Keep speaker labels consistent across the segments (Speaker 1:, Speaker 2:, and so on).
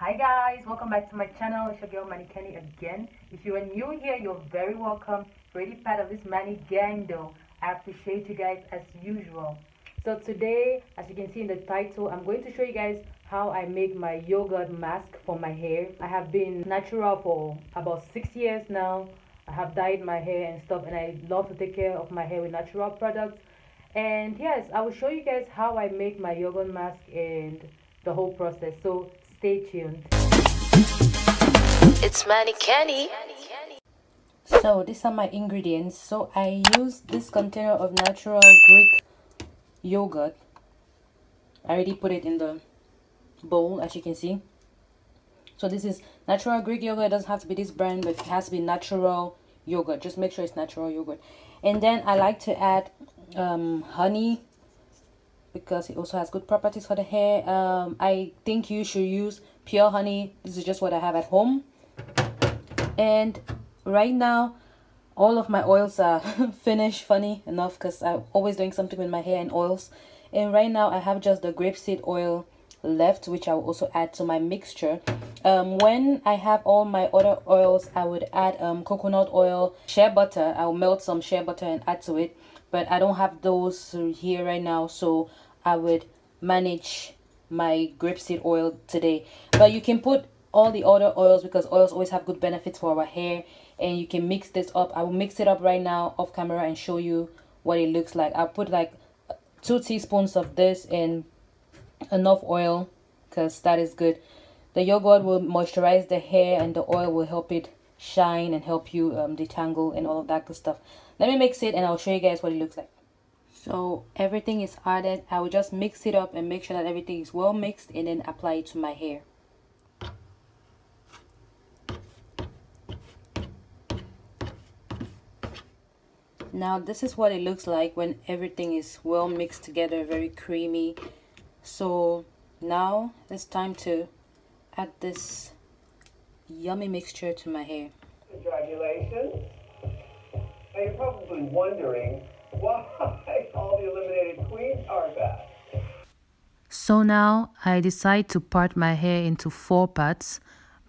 Speaker 1: Hi guys, welcome back to my channel. It's your girl Keny again. If you are new here, you're very welcome. You're already part of this Manigaaaang though. I appreciate you guys as usual. So today, as you can see in the title, I'm going to show you guys how I make my yogurt mask for my hair. I have been natural for about 6 years now. I have dyed my hair and stuff, and I love to take care of my hair with natural products. And yes, I will show you guys how I make my yogurt mask and the whole process. So stay tuned.
Speaker 2: It's Keny.
Speaker 1: So these are my ingredients. So I use this container of natural Greek yogurt. I already put it in the bowl, as you can see. So this is natural Greek yogurt. It doesn't have to be this brand, but it has to be natural yogurt. Just make sure it's natural yogurt. And then I like to add honey, because it also has good properties for the hair. I think you should use pure honey. This is just what I have at home. And right now all of my oils are finished, funny enough, because I'm always doing something with my hair and oils. And right now I have just the grapeseed oil left, which I will also add to my mixture. When I have all my other oils, I would add coconut oil, shea butter. I'll melt some shea butter and add to it, but I don't have those here right now, so I would manage my grapeseed oil today. But you can put all the other oils, because oils always have good benefits for our hair, and you can mix this up. I will mix it up right now off camera and show you what it looks like. I'll put like 2 teaspoons of this and enough oil, because that is good. The yogurt will moisturize the hair, and the oil will help it shine and help you detangle and all of that good stuff. Let me mix it and I'll show you guys what it looks like. So everything is added. I will just mix it up and make sure that everything is well mixed, and then apply it to my hair. Now this is what it looks like when everything is well mixed together, very creamy. So now it's time to add this yummy mixture to my hair.
Speaker 3: Congratulations. Now you're probably wondering why all the eliminated queens are back.
Speaker 1: So now I decide to part my hair into 4 parts,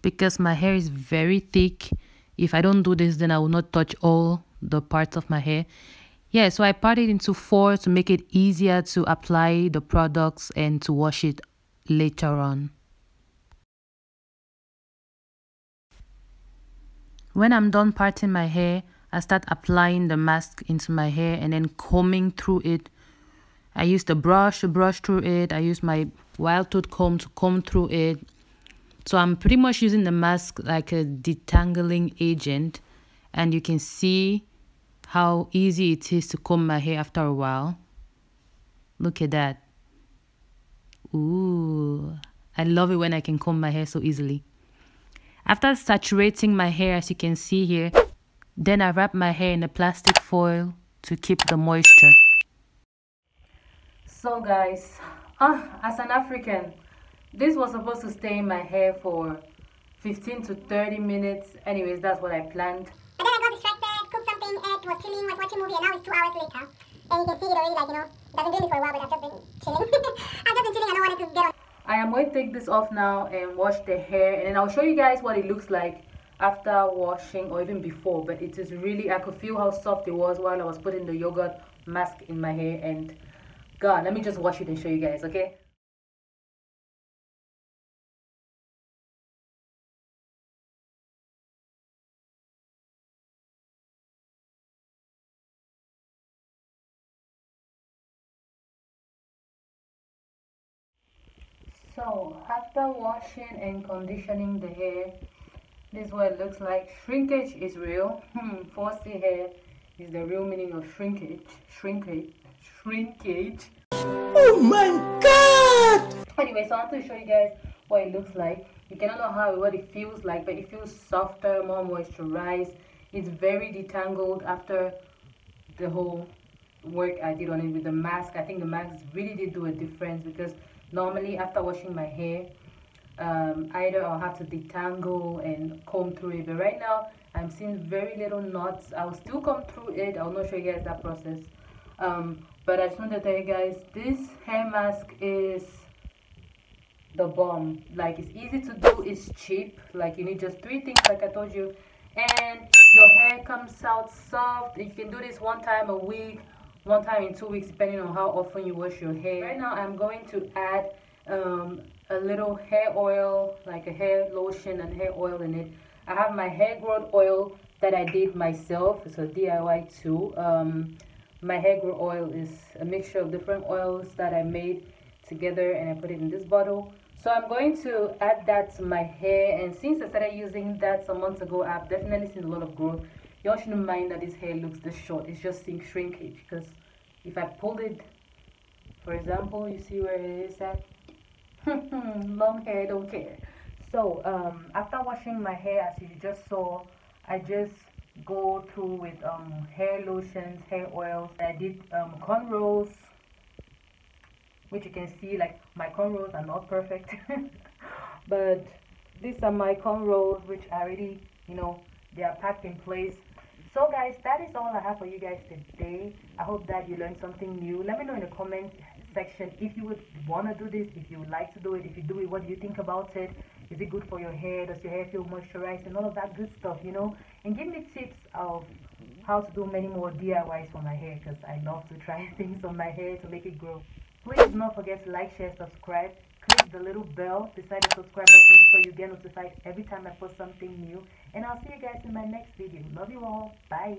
Speaker 1: because my hair is very thick. If I don't do this, then I will not touch all the parts of my hair. Yeah, so I part it into 4 to make it easier to apply the products and to wash it later on. When I'm done parting my hair, I start applying the mask into my hair and then combing through it. I use the brush to brush through it. I use my wild tooth comb to comb through it. So I'm pretty much using the mask like a detangling agent, and you can see how easy it is to comb my hair after a while. Look at that. Ooh, I love it when I can comb my hair so easily. After saturating my hair, as you can see here, then I wrap my hair in a plastic foil to keep the moisture. So guys, as an African, this was supposed to stay in my hair for 15 to 30 minutes. Anyways, that's what I planned.
Speaker 4: But then I got distracted, cooked something, ate, was chilling, was watching a movie, and now it's 2 hours later. And you can see it already, like, I've been doing this for a while, but I've just been chilling. I've just been chilling, I don't want it to get on.
Speaker 1: I am going to take this off now and wash the hair, and then I'll show you guys what it looks like after washing, or even before. But it is really, I could feel how soft it was while I was putting the yogurt mask in my hair. And God, let me just wash it and show you guys, okay? So after washing and conditioning the hair, this is what it looks like. Shrinkage is real. 4C hair is the real meaning of shrinkage. Shrinkage.
Speaker 3: Oh my God!
Speaker 1: Anyway, so I want to show you guys what it looks like. You cannot know what it feels like, but it feels softer, more moisturized. It's very detangled after the whole work I did on it with the mask. I think the mask really did do a difference, because normally after washing my hair, either I'll have to detangle and comb through it, but right now I'm seeing very little knots. I'll still comb through it. I'll not show you guys that process, but I just want to tell you guys, this hair mask is the bomb. Like, it's easy to do, it's cheap. Like, you need just 3 things like I told you, and your hair comes out soft. You can do this 1 time a week, 1 time in 2 weeks, depending on how often you wash your hair. Right now I'm going to add a little hair oil, like a hair lotion and hair oil in it. I have my hair growth oil that I did myself. It's a DIY too. My hair growth oil is a mixture of different oils that I made together, and I put it in this bottle. So I'm going to add that to my hair, and since I started using that some months ago, I've definitely seen a lot of growth. Y'all shouldn't mind that this hair looks this short. It's just seeing shrinkage, because if I pulled it, for example, you see where it is at? Long hair, don't care. So after washing my hair, as you just saw, I just go through with hair lotions, hair oils. I did cornrows, which you can see, like, my cornrows are not perfect but these are my cornrows, which I already, you know, they are packed in place. So guys, that is all I have for you guys today. I hope that you learned something new. Let me know in the comment section if you would want to do this, if you would like to do it. If you do it, what do you think about it? Is it good for your hair? Does your hair feel moisturized and all of that good stuff, you know? And give me tips of how to do many more DIYs for my hair, because I love to try things on my hair to make it grow. Please do not forget to like, share, subscribe. Click the little bell beside the subscribe button so you get notified every time I post something new. And I'll see you guys in my next video. Love you all. Bye.